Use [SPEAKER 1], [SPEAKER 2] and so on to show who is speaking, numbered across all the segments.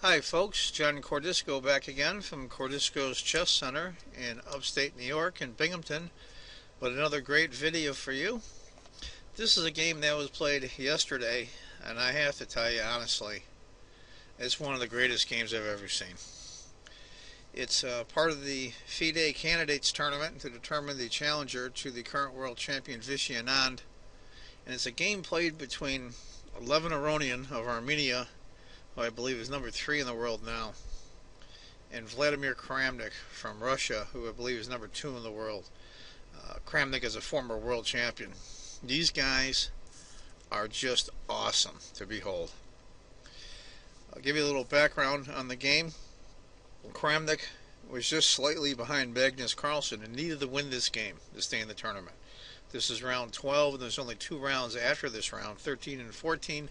[SPEAKER 1] Hi folks, John Cordisco back again from Cordisco's Chess Center in upstate New York in Binghamton with another great video for you. This is a game that was played yesterday, and I have to tell you honestly, it's one of the greatest games I've ever seen. It's part of the FIDE Candidates Tournament to determine the challenger to the current world champion Vishy Anand, and it's a game played between Levin Aronian of Armenia, who I believe is number 3 in the world now, and Vladimir Kramnik from Russia, who I believe is number 2 in the world. Kramnik is a former world champion. These guys are just awesome to behold. I'll give you a little background on the game. Kramnik was just slightly behind Magnus Carlsen and needed to win this game to stay in the tournament. This is round 12, and there's only 2 rounds after this round, 13 and 14.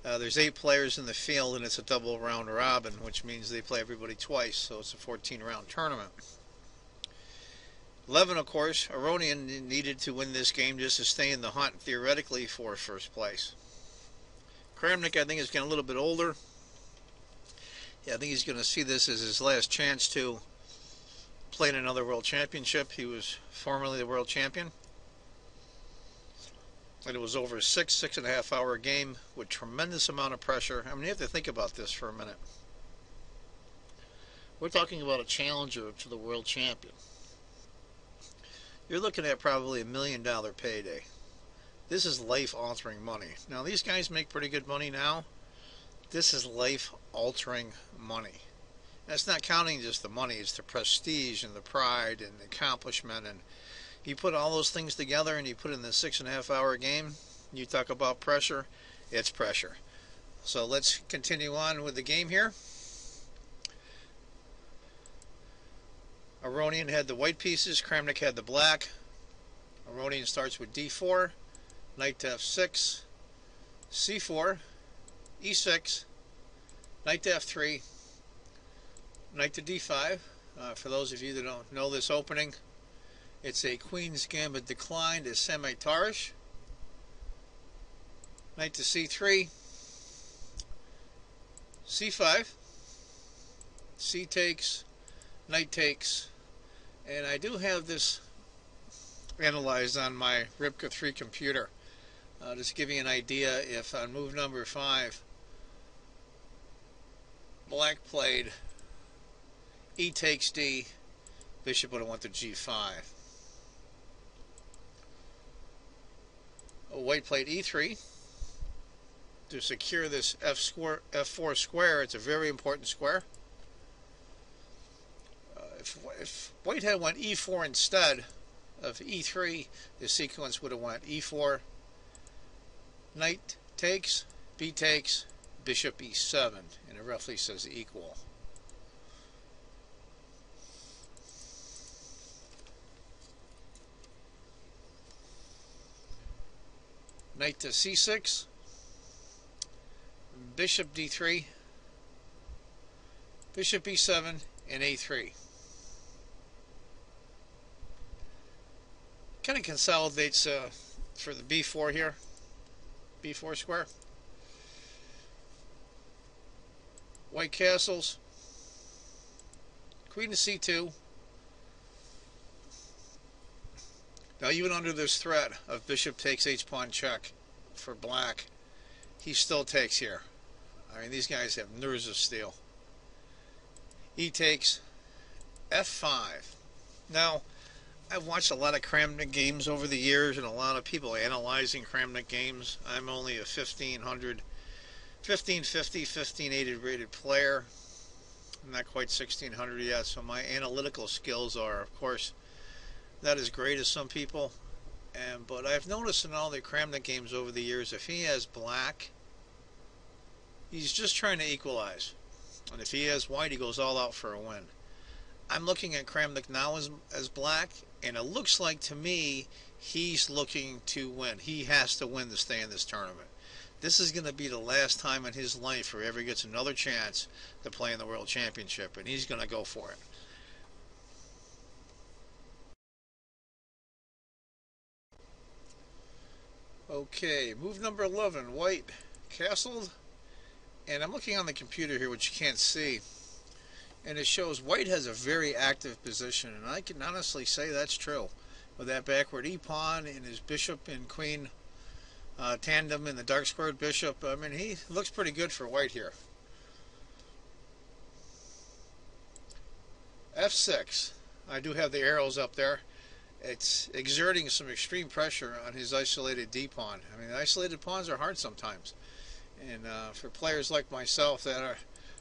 [SPEAKER 1] There's 8 players in the field, and it's a double round robin, which means they play everybody twice, so it's a 14-round tournament. Levin, of course, Aronian needed to win this game just to stay in the hunt, theoretically, for first place. Kramnik, I think, is getting a little bit older. Yeah, I think he's going to see this as his last chance to play in another world championship. He was formerly the world champion. And it was over a 6.5 hour game with tremendous amount of pressure. I mean, you have to think about this for a minute. We're talking about a challenger to the world champion. You're looking at probably $1 million payday. This is life-altering money. Now, these guys make pretty good money now. This is life-altering money. That's not counting just the money. It's the prestige and the pride and the accomplishment, and you put all those things together and you put it in the 6.5 hour game. You talk about pressure, it's pressure. So let's continue on with the game here. Aronian had the white pieces, Kramnik had the black. Aronian starts with d4, knight to f6, c4, e6, knight to f3, knight to d5. For those of you that don't know this opening, it's a Queen's Gambit declined as semi-Tarish. Knight to c3, c5, c takes, knight takes, and I do have this analyzed on my Ripka 3 computer. Just to give you an idea, if on move number 5, black played e takes d, bishop would have went to g5. White played e3 to secure this f4 square. It's a very important square. If white had went e4 instead of e3, the sequence would have went e4, knight takes, b takes, bishop e7, and it roughly says equal. Knight to c6, bishop d3, bishop e7, and a3. Kind of consolidates for the b4 here, b4 square. White castles, queen to c2. Now, even under this threat of bishop takes h-pawn check for black, he still takes here. I mean, these guys have nerves of steel. E takes f5. Now, I've watched a lot of Kramnik games over the years and a lot of people analyzing Kramnik games. I'm only a 1550, 1580 rated player. I'm not quite 1600 yet, so my analytical skills are, of course, not as great as some people. But I've noticed in all the Kramnik games over the years, if he has black, he's just trying to equalize. And if he has white, he goes all out for a win. I'm looking at Kramnik now as black, and it looks like to me he's looking to win. He has to win to stay in this tournament. This is going to be the last time in his life where he ever gets another chance to play in the World Championship, and he's going to go for it. Okay, move number 11, white castled, And I'm looking on the computer here, which you can't see, and it shows white has a very active position, and I can honestly say that's true. With that backward e-pawn and his bishop and queen tandem and the dark squared bishop, I mean, he looks pretty good for white here. F6. I do have the arrows up there. It's exerting some extreme pressure on his isolated d-pawn. I mean, isolated pawns are hard sometimes. And for players like myself that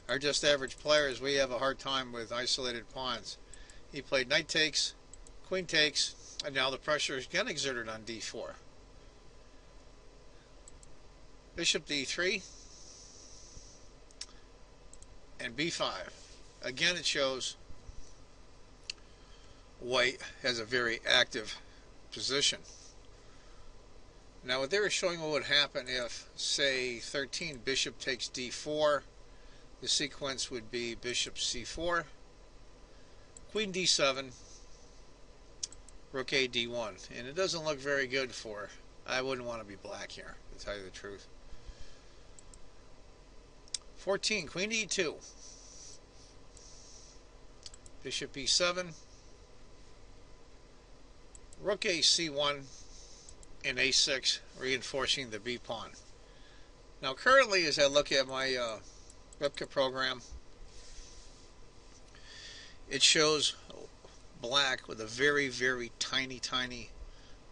[SPEAKER 1] are just average players, we have a hard time with isolated pawns. He played knight takes, queen takes, and now the pressure is again exerted on d4. Bishop d3 and b5. Again, it shows white has a very active position. Now what they were showing what would happen if, say, 13 bishop takes d4, the sequence would be bishop c4, queen d7, rook a d1, and it doesn't look very good for, I wouldn't want to be black here, to tell you the truth. 14, queen e2, bishop e7, rook a c1, and a6, reinforcing the b pawn. Now currently, as I look at my replica program, it shows black with a very, very tiny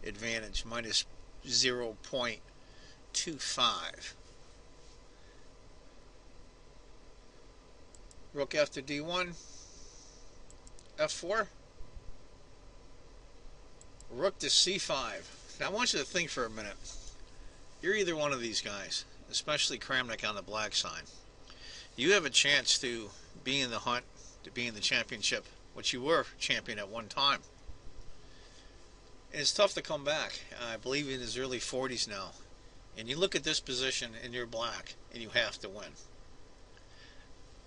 [SPEAKER 1] advantage, minus 0.25. Rook after d1, f4, rook to c5. Now I want you to think for a minute. You're either one of these guys, especially Kramnik on the black side. You have a chance to be in the hunt, to be in the championship, which you were champion at one time. And it's tough to come back. I believe in his early 40s now. And you look at this position and you're black and you have to win.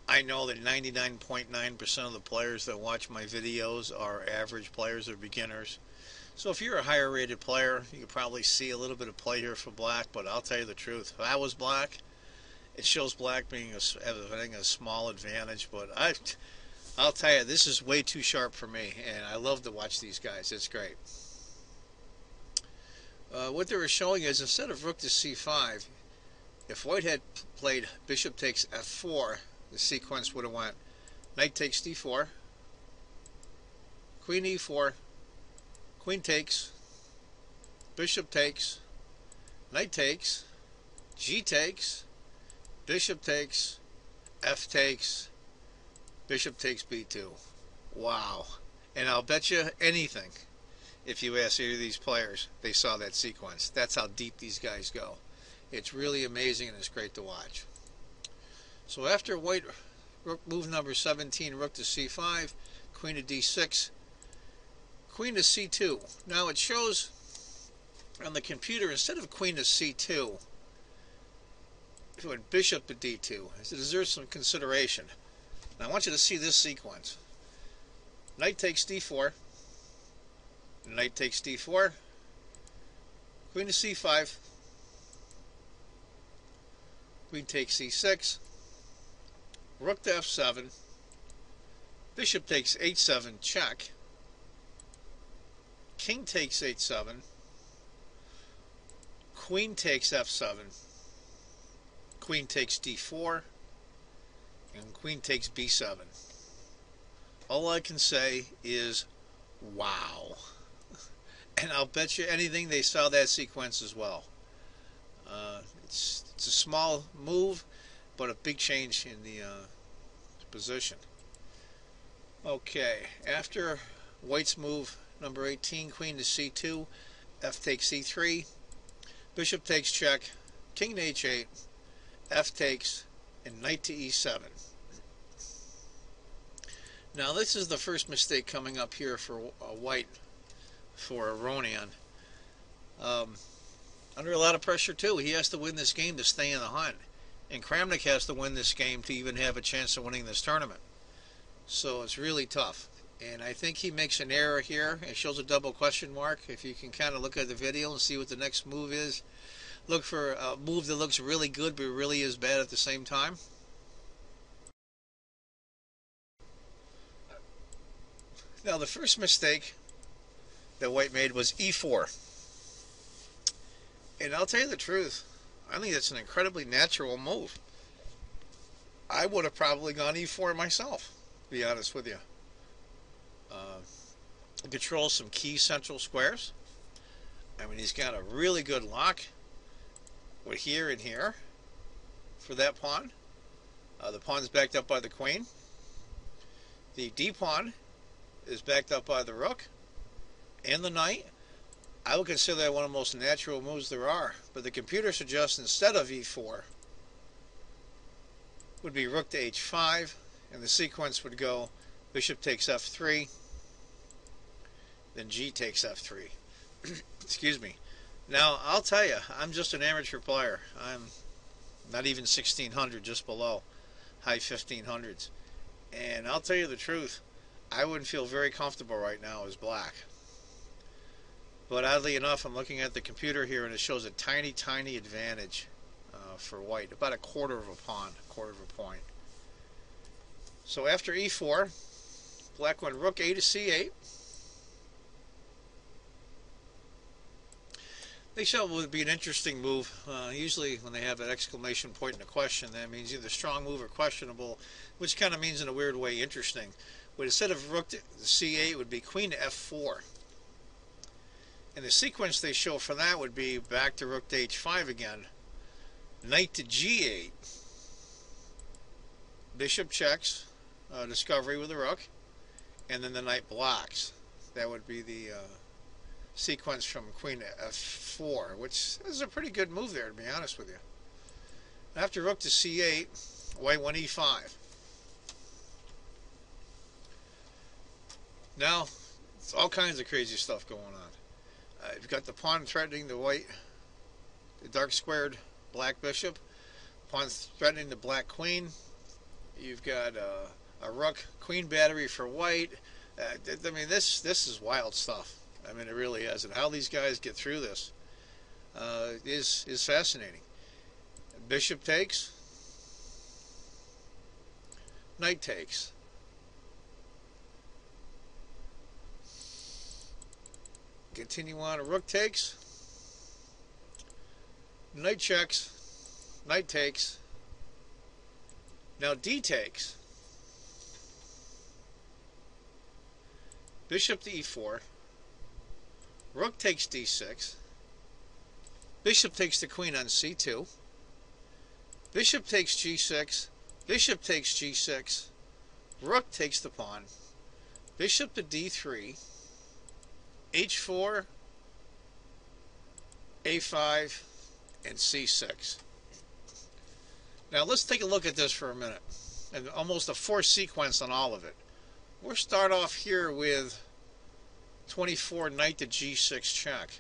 [SPEAKER 1] I know that 99.9% of the players that watch my videos are average players or beginners. So if you're a higher rated player, you could probably see a little bit of play here for black, but I'll tell you the truth. If I was black, it shows black being having a small advantage, but I'll tell you, this is way too sharp for me, and I love to watch these guys. It's great. What they were showing is, instead of rook to c5, if white had played bishop takes f4, the sequence would have went knight takes d4, queen e4, queen takes, bishop takes, knight takes, g takes, bishop takes, f takes, bishop takes b2. Wow. And I'll bet you anything, if you ask any of these players, they saw that sequence. That's how deep these guys go. It's really amazing and it's great to watch. So after white, rook move number 17, rook to c5, queen to d6, queen to c2. Now it shows on the computer, instead of queen to c2, it went bishop to d2. It deserves some consideration. Now I want you to see this sequence. Knight takes d4, knight takes d4, queen to c5, queen takes c6, rook to f7, bishop takes h7, check, king takes h7, queen takes f7, queen takes d4, and queen takes b7. All I can say is, wow. And I'll bet you anything they saw that sequence as well. It's a small move, but a big change in the position. Okay, after white's move number 18, queen to c2, f takes c3, bishop takes check, king to h8, f takes, and knight to e7. Now this is the first mistake coming up here for white, for Aronian. Under a lot of pressure too. He has to win this game to stay in the hunt. And Kramnik has to win this game to even have a chance of winning this tournament. So it's really tough. And I think he makes an error here. It shows a double question mark. If you can kind of look at the video and see what the next move is. look for a move that looks really good but really is bad at the same time. Now the first mistake that white made was e4. And I'll tell you the truth, I think that's an incredibly natural move. I would have probably gone e4 myself, to be honest with you. Control some key central squares. I mean, he's got a really good lock with here and here for that pawn. The pawn's backed up by the queen. The d pawn is backed up by the rook and the knight. I would consider that one of the most natural moves there are, but the computer suggests instead of e4 would be rook to h5, and the sequence would go bishop takes f3, then g takes f3. Excuse me. Now, I'll tell you, I'm just an amateur player. I'm not even 1600, just below, high 1500s. And I'll tell you the truth, I wouldn't feel very comfortable right now as black. But oddly enough, I'm looking at the computer here and it shows a tiny, tiny advantage for white, about a quarter of a pawn, a quarter of a point. So after e4, black went rook a to c8. They show it would be an interesting move. Usually when they have an exclamation point in a question, that means either strong move or questionable, which kind of means in a weird way interesting. But instead of rook to c8, it would be queen to f4. And the sequence they show for that would be back to rook to h5 again, knight to g8, bishop checks, discovery with the rook, and then the knight blocks. That would be the sequence from queen to f4, which is a pretty good move there, to be honest with you. After rook to c8, white went e5. Now, it's all kinds of crazy stuff going on. You've got the pawn threatening the white, the dark squared black bishop. Pawn threatening the black queen. You've got a rook queen battery for white. I mean, this is wild stuff. I mean, it really is. And how these guys get through this is fascinating. Bishop takes. Knight takes. Continue on. A rook takes. Knight checks. Knight takes. Now d takes. Bishop to e4. Rook takes d6. Bishop takes the queen on c2. Bishop takes g6. Bishop takes g6. Rook takes the pawn. Bishop to d3. h4. a5. And c6. Now let's take a look at this for a minute. And almost a forced sequence on all of it. We'll start off here with 24 knight to g6 check.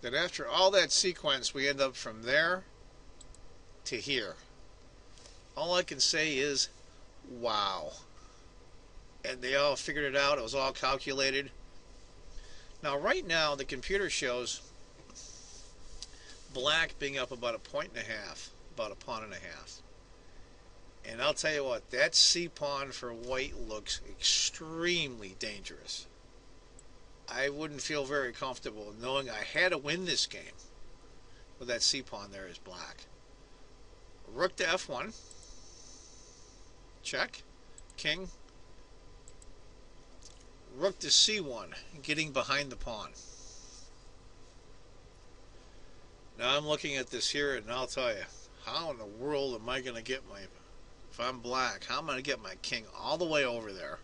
[SPEAKER 1] Then after all that sequence, we end up from there to here. All I can say is, wow. And they all figured it out. It was all calculated. Now right now, the computer shows black being up about a point and a half, about a pawn and a half. And I'll tell you what, that c-pawn for white looks extremely dangerous. I wouldn't feel very comfortable knowing I had to win this game with that c-pawn there as black. Rook to f1. Check. King. Rook to c1, getting behind the pawn. Now I'm looking at this here, and I'll tell you, how in the world am I going to get my, if I'm black, how am I going to get my king all the way over there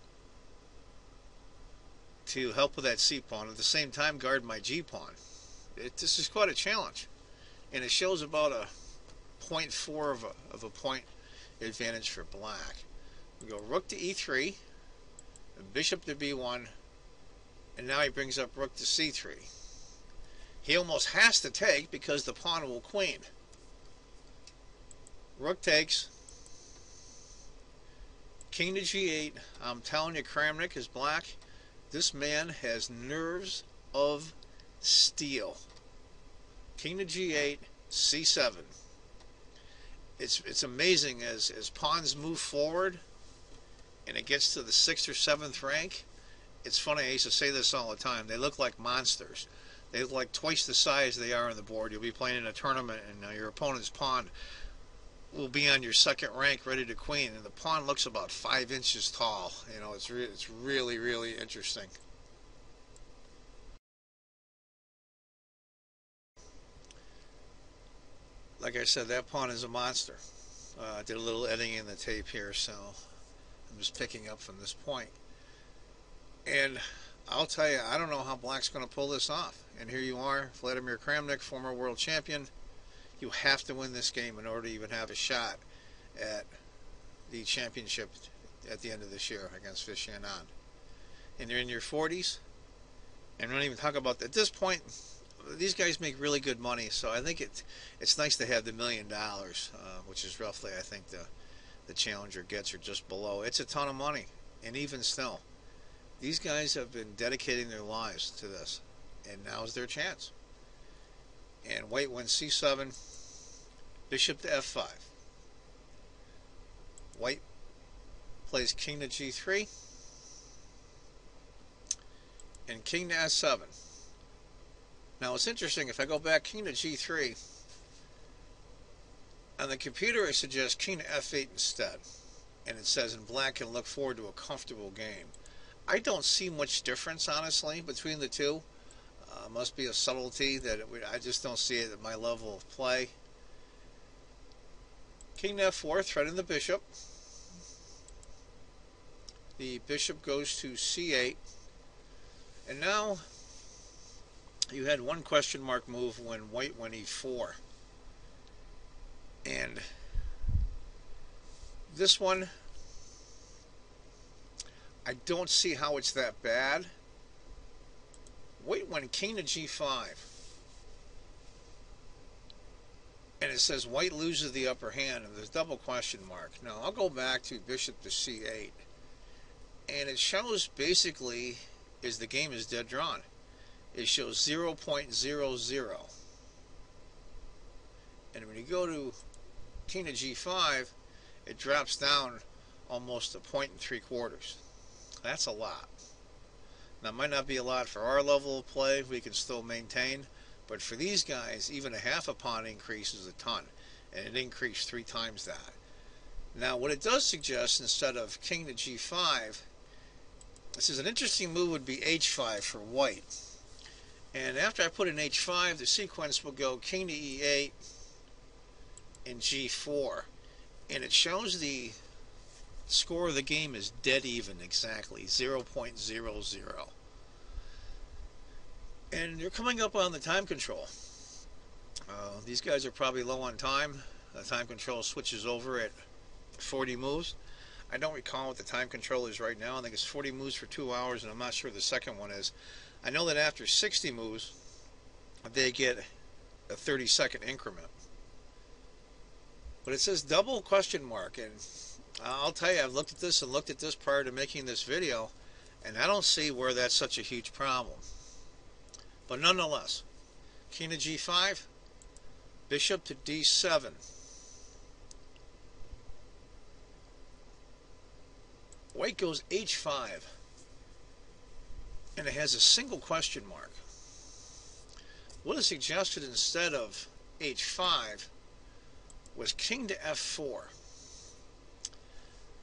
[SPEAKER 1] to help with that c-pawn, at the same time guard my g-pawn? This is quite a challenge. And it shows about a 0.4 of a point advantage for black. We go rook to e3, bishop to b1, and now he brings up rook to c3. He almost has to take because the pawn will queen. Rook takes. King to g8. I'm telling you, Kramnik is black. This man has nerves of steel. King to g8. c7. It's amazing as pawns move forward and it gets to the 6th or 7th rank. It's funny, I used to say this all the time. They look like monsters. They look like twice the size they are on the board. You'll be playing in a tournament and your opponent's pawn will be on your 2nd rank ready to queen, and the pawn looks about 5 inches tall. You know, it's really, really interesting. Like I said, that pawn is a monster. I did a little editing in the tape here, so I'm just picking up from this point. And I'll tell you, I don't know how Black's going to pull this off. And here you are, Vladimir Kramnik, former world champion. You have to win this game in order to even have a shot at the championship at the end of this year against Vishy Anand. And you're in your 40s, and we don't even talk about that. At this point, these guys make really good money, so I think it's nice to have the $1 million, which is roughly, I think, the challenger gets, or just below. It's a ton of money, and even still, these guys have been dedicating their lives to this, and now's their chance. And White wins c7, bishop to f5. White plays king to g3, and king to s7. Now it's interesting, if I go back king to g3, on the computer it suggests king to f8 instead, and it says, and Black can look forward to a comfortable game. I don't see much difference, honestly, between the two. Must be a subtlety that I just don't see it at my level of play. King to f4, threatening the bishop. The bishop goes to c8, and now you had one question mark move when White went e4, and this one I don't see how it's that bad. White went king to g5, and it says White loses the upper hand, and there's double question mark. Now I'll go back to bishop to c8, and it shows basically is the game is dead drawn. It shows 0.00, and when you go to king to g5, it drops down almost 1.75. That's a lot. Now, it might not be a lot for our level of play. We can still maintain. But for these guys, even a half a pawn increase is a ton. And it increased 3 times that. Now, what it does suggest, instead of king to g5, this is an interesting move, would be h5 for White. And after I put in h5, the sequence will go king to e8 and g4. And it shows the score of the game is dead even, exactly 0.00. And you're coming up on the time control. These guys are probably low on time. The time control switches over at 40 moves. I don't recall what the time control is right now. I think it's 40 moves for 2 hours, and I'm not sure the second one is. I know that after 60 moves, they get a 30-second increment. But it says double question mark, and I'll tell you, I've looked at this and looked at this prior to making this video, and I don't see where that's such a huge problem. But nonetheless, king to g5, bishop to d7. White goes h5, and it has a single question mark. What is suggested instead of h5 was king to f4.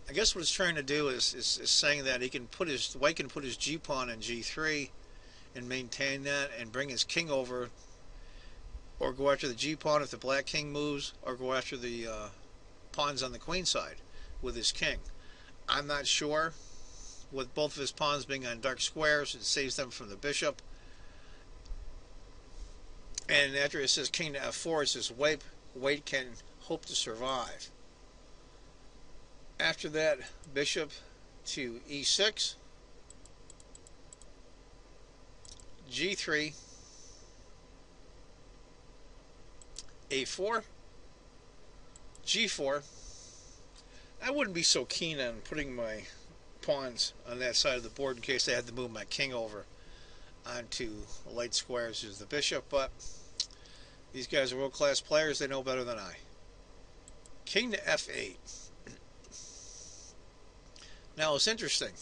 [SPEAKER 1] I guess what it's trying to do is saying that he can put his White can put his g pawn in g3 and maintain that and bring his king over, or go after the g pawn if the black king moves, or go after the pawns on the queen side with his king. I'm not sure. With both of his pawns being on dark squares, it saves them from the bishop. And after it says king to f4, it says White can hope to survive. After that, bishop to e6, g3, a4, g4. I wouldn't be so keen on putting my pawns on that side of the board in case I had to move my king over onto light squares as the bishop, but These guys are world-class players. They know better than I. King to f8. Now it's interesting.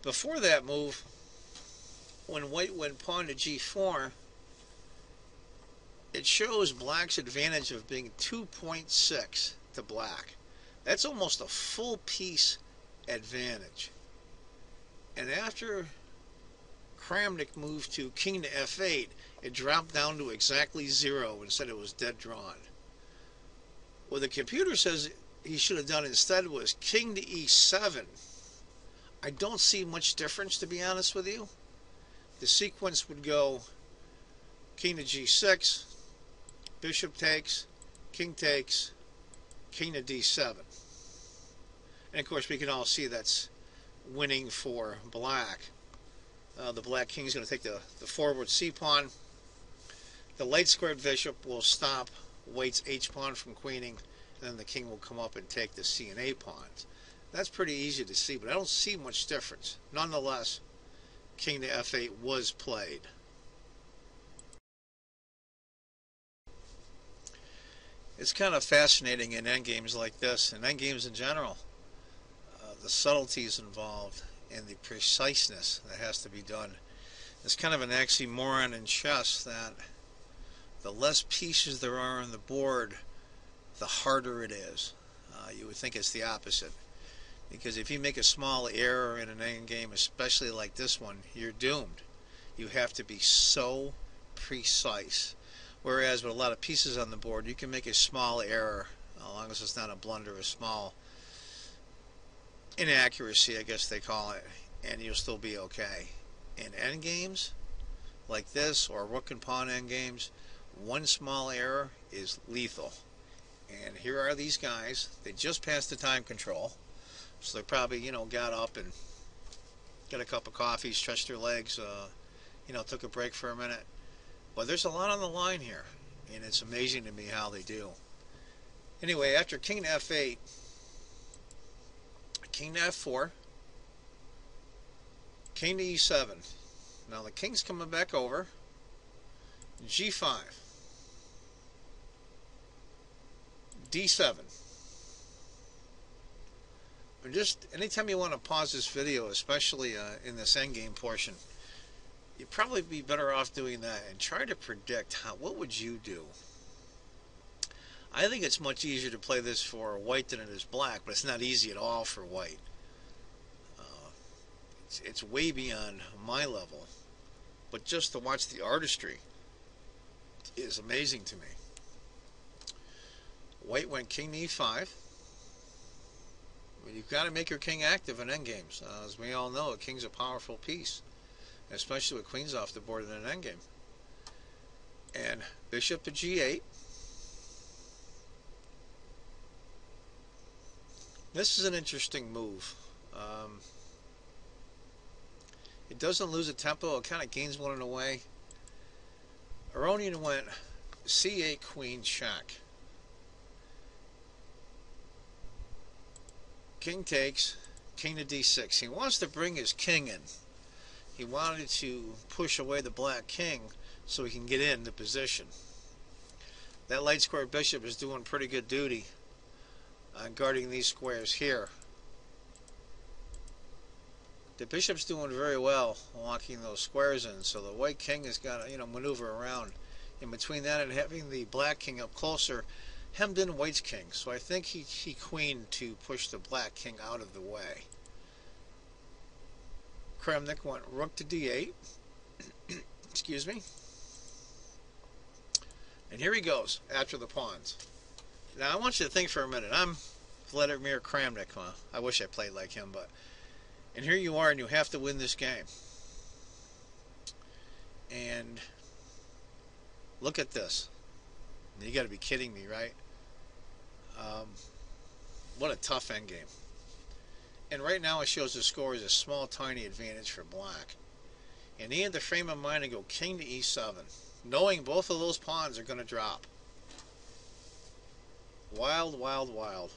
[SPEAKER 1] Before that move, when white went pawn to g4, it shows black's advantage of being 2.6 to black. That's almost a full piece advantage. And after Kramnik moved to king to f8, it dropped down to exactly 0 and said it was dead drawn. What the computer says he should have done instead was king to e7. I don't see much difference, to be honest with you. The sequence would go king to g6, bishop takes, king to d7. And of course we can all see that's winning for black. The black king is going to take the forward c-pawn. The light squared bishop will stop white's h-pawn from queening, and then the king will come up and take the c and a pawns. That's pretty easy to see, but I don't see much difference. Nonetheless, king to f8 was played. It's kind of fascinating in endgames like this, and endgames in general, the subtleties involved and the preciseness that has to be done. It's kind of an oxymoron in chess that the less pieces there are on the board, the harder it is. You would think it's the opposite. Because if you make a small error in an endgame, especially like this one, you're doomed. You have to be so precise. Whereas with a lot of pieces on the board, you can make a small error, as long as it's not a blunder, a small inaccuracy, I guess they call it, and you'll still be okay. In endgames like this, or rook and pawn endgames, one small error is lethal. And here are these guys. They just passed the time control, so they probably, got up and got a cup of coffee, stretched their legs, took a break for a minute. But there's a lot on the line here, and it's amazing to me how they do. Anyway, after king to f8, king to f4, king to e7. Now the king's coming back over. g5, d7. And just anytime you want to pause this video, especially in this endgame portion, you'd probably be better off doing that and try to predict what would you do. I think it's much easier to play this for white than it is black, but it's not easy at all for white. It's way beyond my level, but just to watch the artistry is amazing to me. White went king to e5. You've got to make your king active in endgames. As we all know, a king's a powerful piece, especially with queens off the board in an endgame. And bishop to g8. This is an interesting move. It doesn't lose a tempo. It kind of gains one in a way. Aronian went c8 queen check. King takes, king to d6. He wants to bring his king in. He wanted to push away the black king so he can get into position. That light square bishop is doing pretty good duty on guarding these squares here. The bishop's doing very well locking those squares in, so the white king has got to maneuver around. In between that and having the black king up closer, hemmed in white's king. So I think he queened to push the black king out of the way. Kramnik went rook to d8. Excuse me. And here he goes after the pawns. Now I want you to think for a minute. I'm Vladimir Kramnik. Huh? I wish I played like him, but... And here you are, and you have to win this game. And look at this. You got to be kidding me, right? What a tough endgame. And right now it shows the score is a small, tiny advantage for black. And he had the frame of mind to go king to e7, knowing both of those pawns are going to drop. Wild, wild, wild.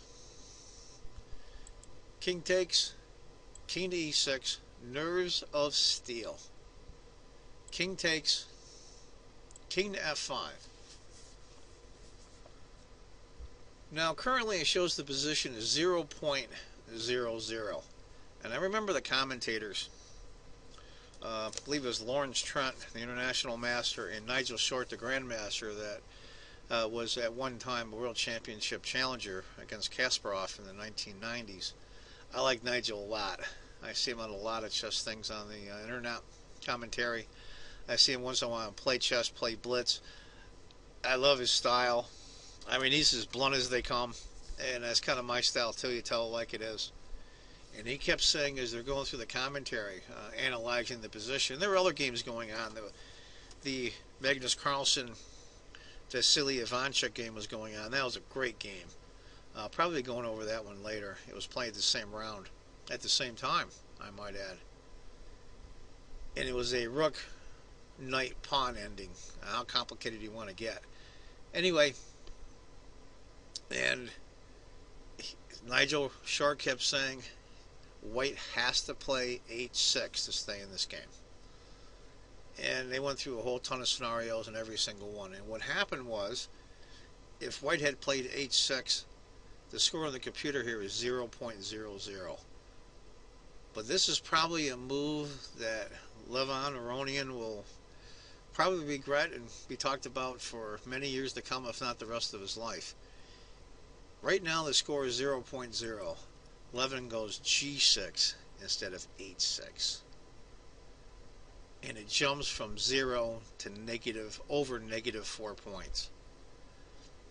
[SPEAKER 1] King takes, king to e6, nerves of steel. King takes, king to f5. Now currently it shows the position is 0.00. And I remember the commentators, I believe it was Lawrence Trent, the international master, and Nigel Short, the grandmaster, that was at one time a world championship challenger against Kasparov in the 1990s. I like Nigel a lot. I see him on a lot of chess things on the internet commentary. I see him once in a while play chess, play blitz. I love his style. I mean, he's as blunt as they come, and that's kind of my style too. You tell it like it is. And he kept saying, as they're going through the commentary, analyzing the position, there were other games going on. The Magnus Carlsen Vasily Ivanchuk game was going on. That was a great game. Probably going over that one later. It was played the same round at the same time, I might add. And it was a rook knight pawn ending. How complicated do you want to get? Anyway, and Nigel Short kept saying white has to play h6 to stay in this game. And they went through a whole ton of scenarios in every single one. And what happened was, if white had played h6, the score on the computer here is 0.00. But this is probably a move that Levon Aronian will probably regret and be talked about for many years to come, if not the rest of his life. Right now the score is 0.0. Levin goes g6 instead of h6. And it jumps from 0 to negative, over negative 4 points.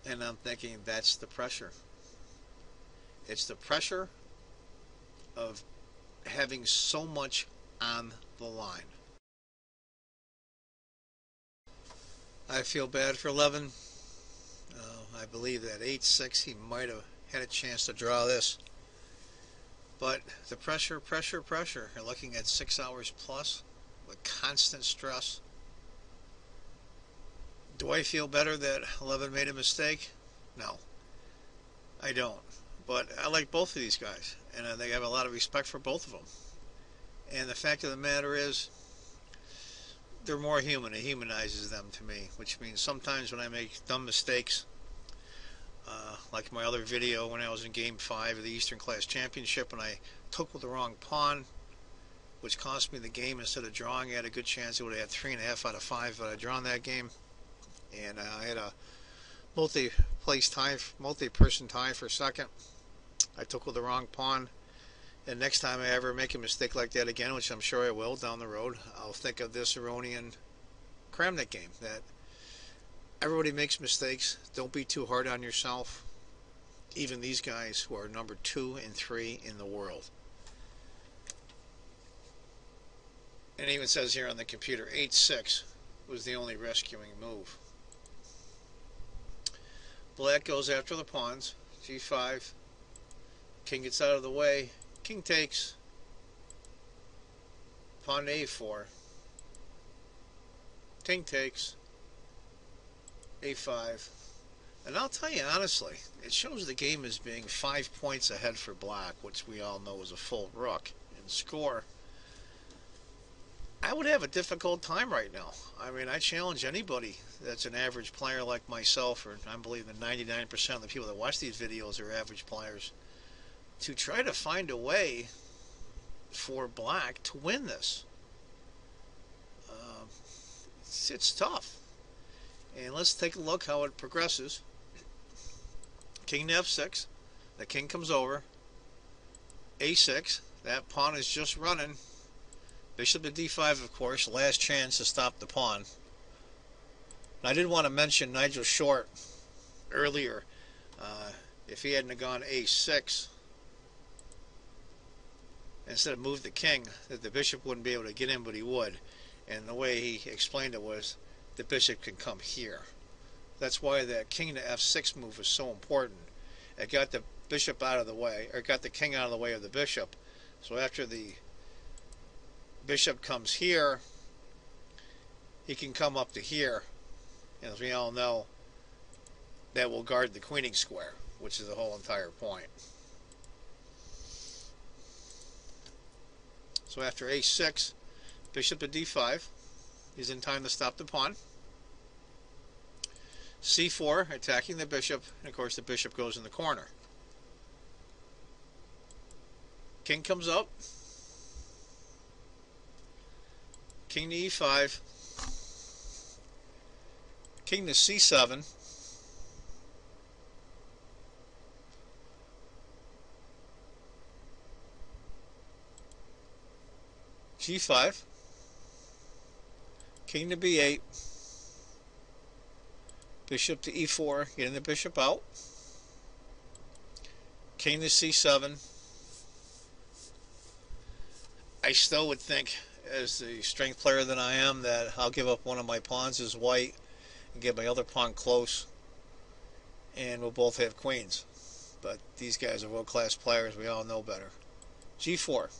[SPEAKER 1] And I'm thinking that's the pressure. It's the pressure of having so much on the line. I feel bad for Levin. I believe that h6 he might have had a chance to draw this. But the pressure. You're looking at 6 hours plus with constant stress. Do I feel better that Levin made a mistake? No, I don't. But I like both of these guys, and I think I have a lot of respect for both of them. And the fact of the matter is, they're more human. It humanizes them to me, which means sometimes when I make dumb mistakes, like my other video when I was in Game 5 of the Eastern Class Championship, and I took with the wrong pawn, which cost me the game. Instead of drawing, I had a good chance it would have had 3.5 out of 5 if I had drawn that game. And I had a multi-person tie for second. I took with the wrong pawn. And next time I ever make a mistake like that again, which I'm sure I will down the road, I'll think of this Aronian Kramnik game. That everybody makes mistakes. Don't be too hard on yourself. Even these guys who are number 2 and 3 in the world. And it even says here on the computer, h6 was the only rescuing move. Black goes after the pawns. g5. King gets out of the way. King takes. Pawn to a4. King takes. a5. And I'll tell you honestly, it shows the game as being 5 points ahead for black, which we all know is a full rook in score. I would have a difficult time right now. I mean, I challenge anybody that's an average player like myself, or I believe that 99% of the people that watch these videos are average players, to try to find a way for black to win this. It's tough. And let's take a look how it progresses. King to f6. The king comes over. a6. That pawn is just running. Bishop to d5, of course. Last chance to stop the pawn. And I did want to mention Nigel Short earlier. If he hadn't gone a6, instead of move the king, that the bishop wouldn't be able to get in, but he would. And the way he explained it was the bishop can come here. That's why that king to f6 move is so important. It got the bishop out of the way, or got the king out of the way of the bishop. So after the bishop comes here, he can come up to here. And as we all know, that will guard the queening square, which is the whole entire point. So after a6, bishop to d5. He's in time to stop the pawn. c4, attacking the bishop, and of course the bishop goes in the corner. King comes up. King to e5. King to c7. g5. King to b8. Bishop to e4, getting the bishop out. King to c7. I still would think, as the strength player that I am, that I'll give up one of my pawns as white and get my other pawn close, and we'll both have queens. But these guys are world-class players. We all know better. g4.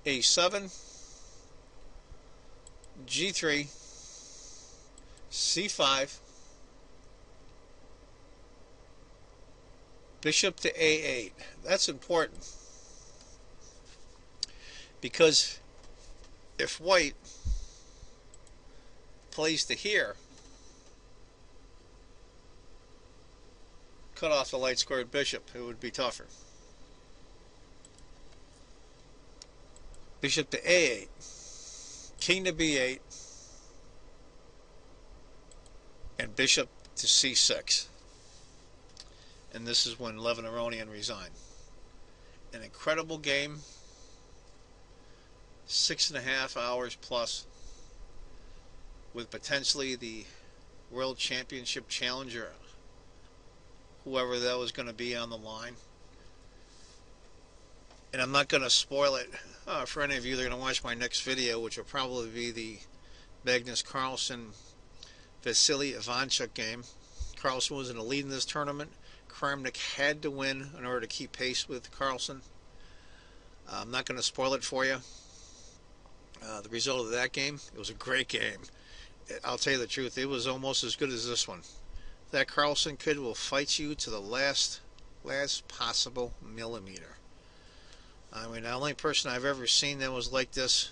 [SPEAKER 1] a7. g3. c5. Bishop to a8. That's important, because if white plays to here, cut off the light squared bishop, it would be tougher. Bishop to a8. King to b8. And bishop to c6. And this is when Levin Aronian resigned. An incredible game. 6.5 hours plus, with potentially the World Championship challenger, whoever that was going to be, on the line. And I'm not going to spoil it for any of you that are going to watch my next video, which will probably be the Magnus Carlsen Vasily Ivanchuk game. Carlsen was in the lead in this tournament. Kramnik had to win in order to keep pace with Carlsen. I'm not going to spoil it for you. The result of that game, it was a great game. I'll tell you the truth, it was almost as good as this one. That Carlsen kid will fight you to the last possible millimeter. I mean, the only person I've ever seen that was like this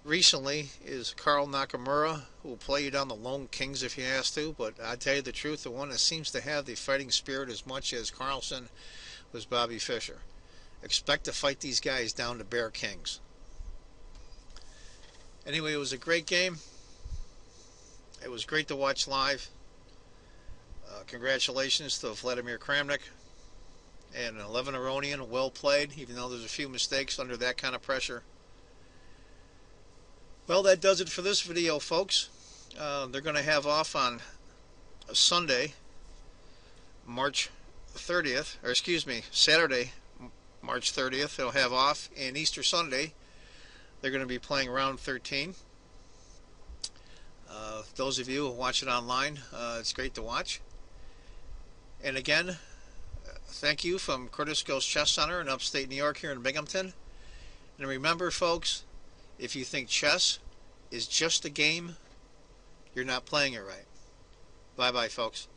[SPEAKER 1] recently is Karl Nakamura, who will play you down the lone kings if he has to. But I tell you the truth, the one that seems to have the fighting spirit as much as Carlsen was Bobby Fischer. Expect to fight these guys down to bare kings. Anyway, it was a great game. It was great to watch live. Congratulations to Vladimir Kramnik and Levin Aronian. Well played, even though there's a few mistakes under that kind of pressure. Well, that does it for this video, folks. They're going to have off on Sunday, March 30th, or excuse me, Saturday, March 30th. They'll have off, and Easter Sunday they're going to be playing round 13. Those of you who watch it online, it's great to watch. And again, thank you from Cordisco's Chess Center in upstate New York here in Binghamton. And remember, folks, if you think chess is just a game, you're not playing it right. Bye-bye, folks.